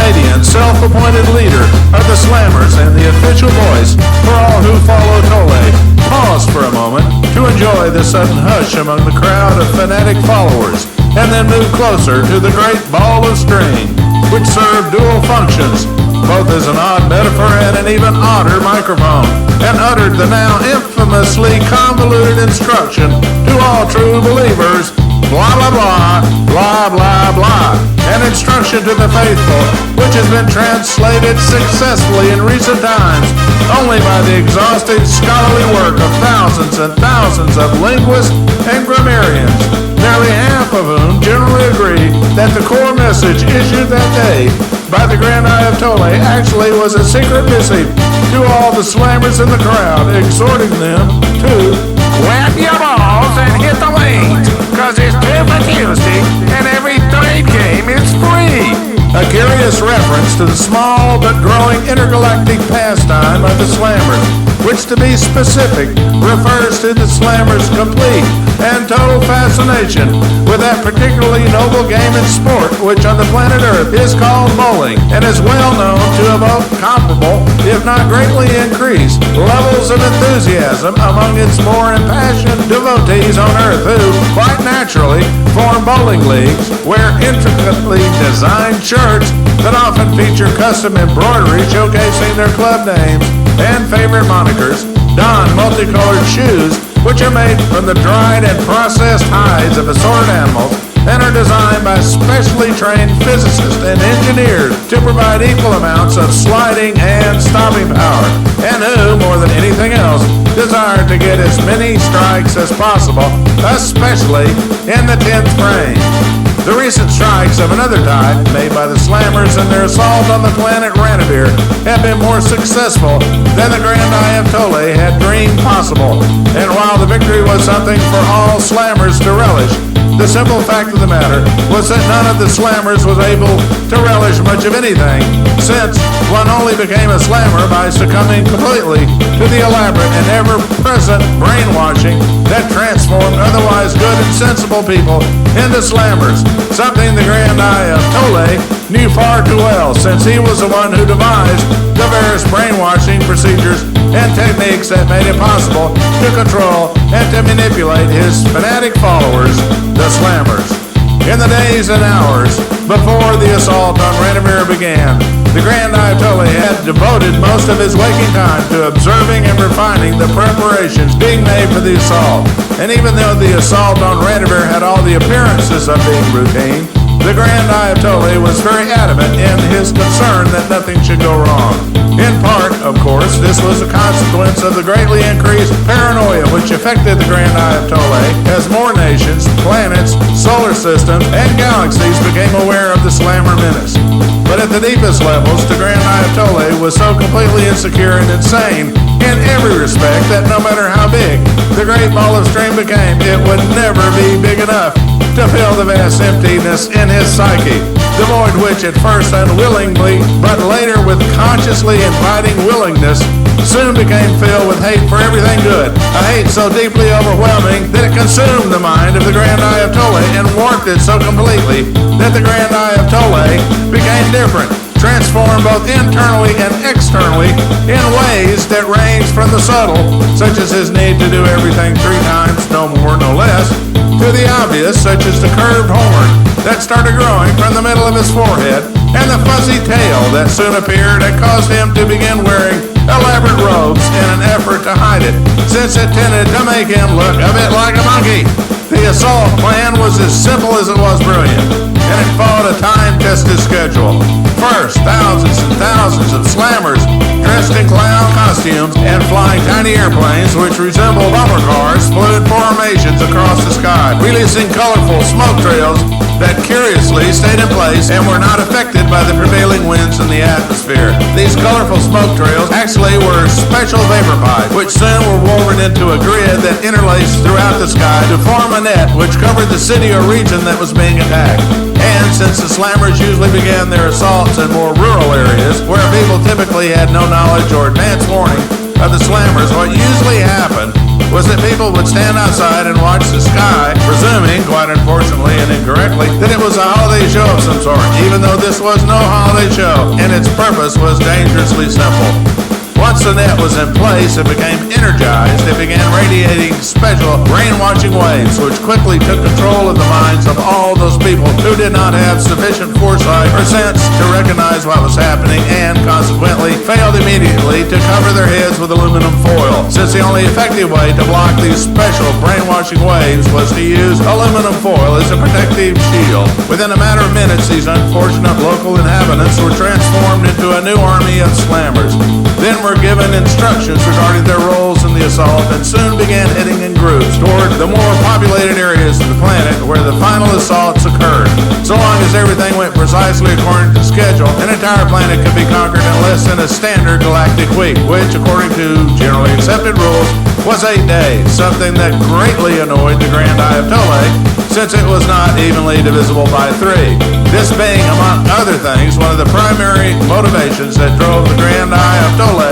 radiant, self-appointed leader of the Slammers and the official voice for all who follow Tole, paused for a moment to enjoy the sudden hush among the crowd of fanatic followers, and then moved closer to the great ball of string, which served dual functions, both as an odd metaphor and an even odder microphone, and uttered the now infamously convoluted instruction to all true believers, blah, blah, blah, blah, blah, blah, an instruction to the faithful, which has been translated successfully in recent times only by the exhaustive scholarly work of thousands and thousands of linguists and grammarians, nearly half of whom generally agree that the core message issued that day by the Grand Eye of Tole actually was a secret missive to all the slammers in the crowd, exhorting them to grab your balls and hit the lanes, cause it's Super Tuesday and every trade game is free. A curious reference to the small but growing intergalactic pastime of the slammers, which, to be specific, refers to the slammers' complete and total fascination with that particularly noble game and sport which on the planet Earth is called bowling, and is well known to evoke comparable, if not greatly increased, levels of enthusiasm among its more impassioned devotees on Earth who, quite naturally, form bowling leagues where intricately designed shirts that often feature custom embroidery showcasing their club names and favorite monikers, don multicolored shoes which are made from the dried and processed hides of assorted animals and are designed by specially trained physicists and engineers to provide equal amounts of sliding and stopping power, and who, more than anything else, desire to get as many strikes as possible, especially in the 10th frame. The recent strikes of another type, made by the slammers in their assault on the planet Ranivir, have been more successful than the Grand Eye of Tole had dreamed possible. And while the victory was something for all slammers to relish, the simple fact of the matter was that none of the slammers was able to relish much of anything, since one only became a slammer by succumbing completely to the elaborate and ever-present brainwashing that transformed otherwise good and sensible people into slammers, something the Grand Eye of Tole knew far too well, since he was the one who devised the various brainwashing procedures and techniques that made it possible to control and to manipulate his fanatic followers, the slammers. In the days and hours before the assault on Ranivir began, the Grand Eye of Tole had devoted most of his waking time to observing and refining the preparations being made for the assault. And even though the assault on Ranivir had all the appearances of being routine, the Grand Eye of Tole was very adamant in his concern that nothing should go wrong. In part, of course, this was a consequence of the greatly increased paranoia which affected the Grand Eye of Tole as more nations, planets, solar systems, and galaxies became aware of the slammer menace. But at the deepest levels, the Grand Eye of Tole was so completely insecure and insane in every respect that no matter how big the great ball of string became, it would never be big enough to fill the vast emptiness in his psyche, the void which at first unwillingly, but later with consciously inviting willingness, soon became filled with hate for everything good, a hate so deeply overwhelming that it consumed the mind of the Grand Eye of Tole and warped it so completely that the Grand Eye of Tole became different, transformed both internally and externally in ways that range from the subtle, such as his need to do everything 3 times, no more, no less, to the obvious, such as the curved horn that started growing from the middle of his forehead and the fuzzy tail that soon appeared and caused him to begin wearing elaborate robes in an effort to hide it, since it tended to make him look a bit like a monkey. The assault plan was as simple as it was brilliant, and it followed a time-tested schedule. First, thousands and thousands of slammers dressed in clown costumes and flying tiny airplanes which resembled bumper cars flew in formations across the sky, releasing colorful smoke trails that curiously stayed in place and were not affected by the prevailing winds in the atmosphere. These colorful smoke trails actually were special vapor pipes, which soon were woven into a grid that interlaced throughout the sky to form a net which covered the city or region that was being attacked. And since the slammers usually began their assaults in more rural areas, where people typically had no knowledge or advance warning of the slammers, what usually happened was that people would stand outside and watch the sky, presuming, quite unfortunately and incorrectly, that it was a holiday show of some sort, even though this was no holiday show, and its purpose was dangerously simple. Once the net was in place, it became energized. It began radiating special brainwashing waves, which quickly took control of the minds of all those people who did not have sufficient foresight or sense to recognize what was happening and, consequently, failed immediately to cover their heads with aluminum foil, since the only effective way to block these special brainwashing waves was to use aluminum foil as a protective shield. Within a matter of minutes, these unfortunate local inhabitants were transformed into a new army of slammers. Then were given instructions regarding their roles in the assault and soon began heading in groups toward the more populated areas of the planet where the final assaults occurred. So long as everything went precisely according to schedule, an entire planet could be conquered in less than a standard galactic week, which, according to generally accepted rules, was 8 days, something that greatly annoyed the Grand Eye of Tole, since it was not evenly divisible by 3. This being, among other things, one of the primary motivations that drove the Grand Eye of Tole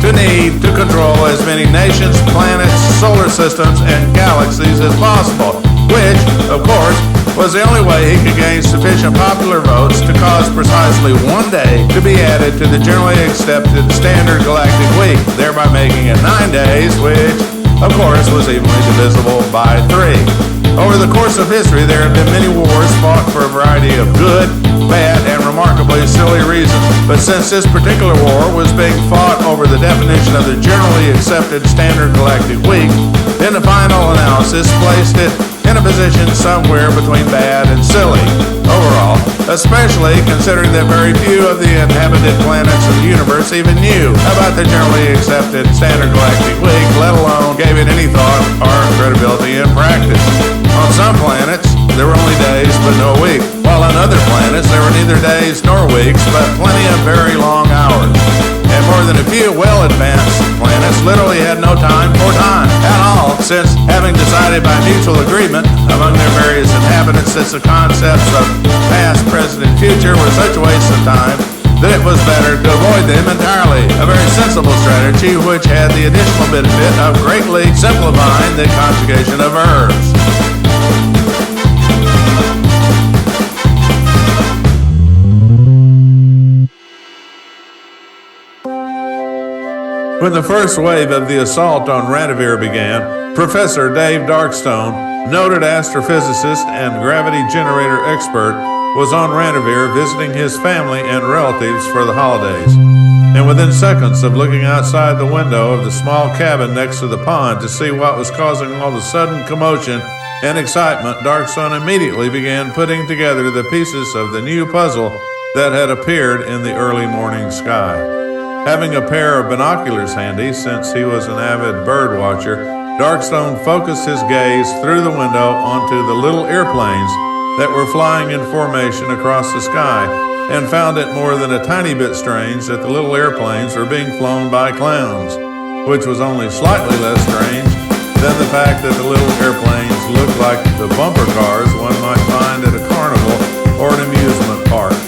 to need to control as many nations, planets, solar systems, and galaxies as possible, which, of course, was the only way he could gain sufficient popular votes to cause precisely 1 day to be added to the generally accepted standard galactic week, thereby making it 9 days, which, of course, was evenly divisible by 3. Over the course of history, there have been many wars fought for a variety of good, bad, and remarkably silly reasons. But since this particular war was being fought over the definition of the generally accepted standard galactic week, then the final analysis placed it in a position somewhere between bad and silly overall, especially considering that very few of the inhabited planets of the universe even knew about the generally accepted standard galactic week, let alone gave it any thought or credibility in practice. On some planets, there were only days but no week, while on other planets there were neither days nor weeks, but plenty of very long hours. And more than a few well-advanced planets literally had no time for time at all, since having decided by mutual agreement among their various inhabitants that the concepts of past, present, and future were such a waste of time that it was better to avoid them entirely. A very sensible strategy which had the additional benefit of greatly simplifying the conjugation of verbs. When the first wave of the assault on Ranivir began, Professor Dave Darkstone, noted astrophysicist and gravity generator expert, was on Ranivir visiting his family and relatives for the holidays. And within seconds of looking outside the window of the small cabin next to the pond to see what was causing all the sudden commotion and excitement, Darkstone immediately began putting together the pieces of the new puzzle that had appeared in the early morning sky. Having a pair of binoculars handy, since he was an avid bird watcher, Darkstone focused his gaze through the window onto the little airplanes that were flying in formation across the sky, and found it more than a tiny bit strange that the little airplanes were being flown by clowns, which was only slightly less strange than the fact that the little airplanes looked like the bumper cars one might find at a carnival or an amusement park.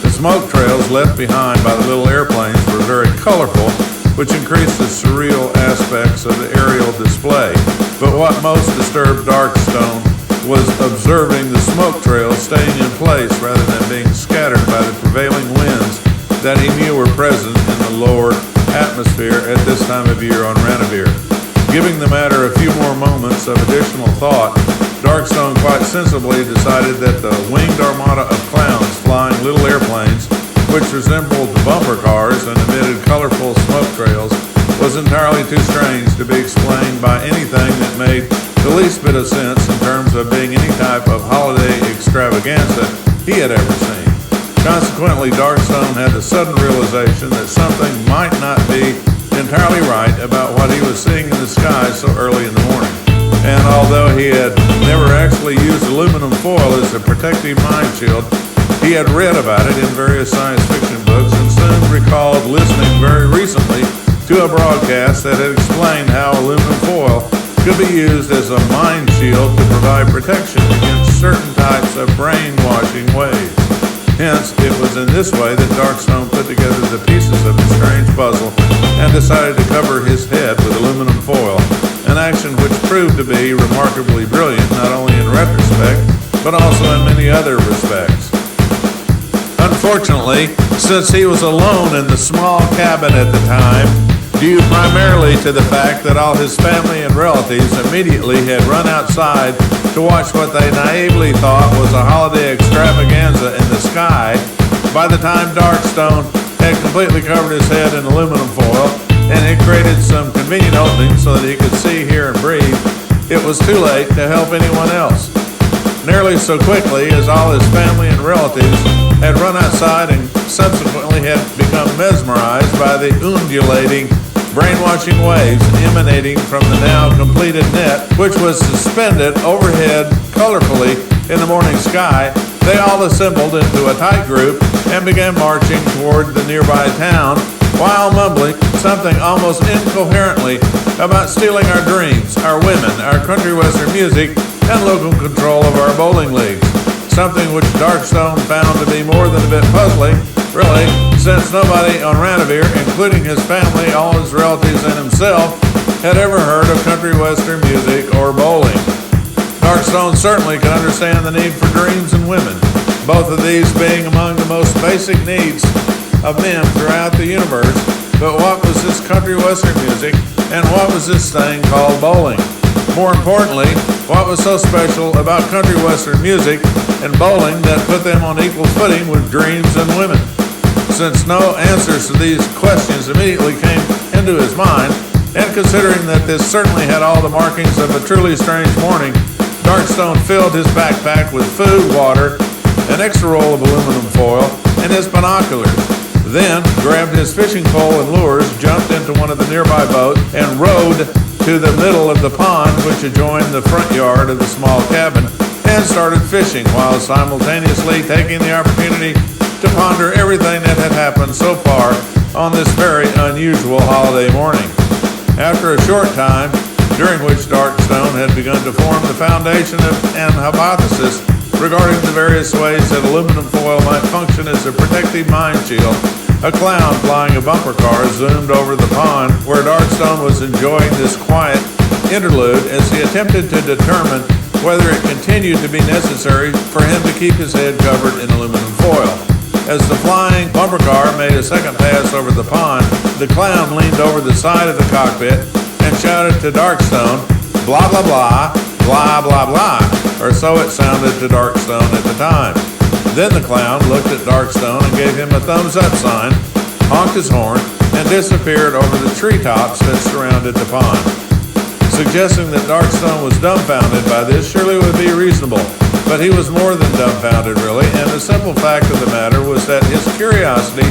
The smoke trails left behind by the little airplanes were very colorful, which increased the surreal aspects of the aerial display. But what most disturbed Darkstone was observing the smoke trails staying in place rather than being scattered by the prevailing winds that he knew were present in the lower atmosphere at this time of year on Ranivir. Giving the matter a few more moments of additional thought, Darkstone quite sensibly decided that the winged armada of clowns flying little airplanes, which resembled bumper cars and emitted colorful smoke trails, was entirely too strange to be explained by anything that made the least bit of sense in terms of being any type of holiday extravaganza he had ever seen. Consequently, Darkstone had the sudden realization that something might not be entirely right about what he was seeing in the sky so early in the morning. And although he had never actually used aluminum foil as a protective mind shield, he had read about it in various science fiction books and soon recalled listening very recently to a broadcast that had explained how aluminum foil could be used as a mind shield to provide protection against certain types of brainwashing waves. Hence, it was in this way that Darkstone put together the pieces of the strange puzzle and decided to cover his head with aluminum foil, and an action which proved to be remarkably brilliant, not only in retrospect, but also in many other respects. Unfortunately, since he was alone in the small cabin at the time, due primarily to the fact that all his family and relatives immediately had run outside to watch what they naively thought was a holiday extravaganza in the sky, by the time Darkstone had completely covered his head in aluminum foil and had created some convenient openings so that he could see, hear, and breathe, it was too late to help anyone else. Nearly so quickly as all his family and relatives had run outside and subsequently had become mesmerized by the undulating, brainwashing waves emanating from the now completed net, which was suspended overhead colorfully in the morning sky, they all assembled into a tight group and began marching toward the nearby town while mumbling something almost incoherently about stealing our dreams, our women, our country western music, and local control of our bowling leagues. Something which Darkstone found to be more than a bit puzzling, really, since nobody on Ranivir, including his family, all his relatives, and himself, had ever heard of country western music or bowling. Darkstone certainly could understand the need for dreams and women, both of these being among the most basic needs of men throughout the universe. But what was this country western music, and what was this thing called bowling? More importantly, what was so special about country western music and bowling that put them on equal footing with dreams and women? Since no answers to these questions immediately came into his mind, and considering that this certainly had all the markings of a truly strange morning, Darkstone filled his backpack with food, water, an extra roll of aluminum foil, and his binoculars. Then grabbed his fishing pole and lures, jumped into one of the nearby boats, and rowed to the middle of the pond which adjoined the front yard of the small cabin, and started fishing while simultaneously taking the opportunity to ponder everything that had happened so far on this very unusual holiday morning. After a short time, during which Darkstone had begun to form the foundation of an hypothesis regarding the various ways that aluminum foil might function as a protective mind shield, a clown flying a bumper car zoomed over the pond where Darkstone was enjoying this quiet interlude as he attempted to determine whether it continued to be necessary for him to keep his head covered in aluminum foil. As the flying bumper car made a second pass over the pond, the clown leaned over the side of the cockpit and shouted to Darkstone, "Blah, blah, blah, blah, blah, blah," or so it sounded to Darkstone at the time. Then the clown looked at Darkstone and gave him a thumbs-up sign, honked his horn, and disappeared over the treetops that surrounded the pond. Suggesting that Darkstone was dumbfounded by this surely would be reasonable, but he was more than dumbfounded, really, and the simple fact of the matter was that his curiosity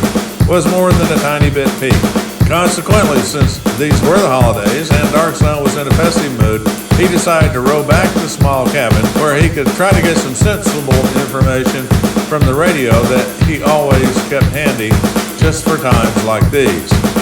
was more than a tiny bit piqued. Consequently, since these were the holidays and Darkstone was in a festive mood, he decided to row back to the small cabin where he could try to get some sensible information from the radio that he always kept handy just for times like these.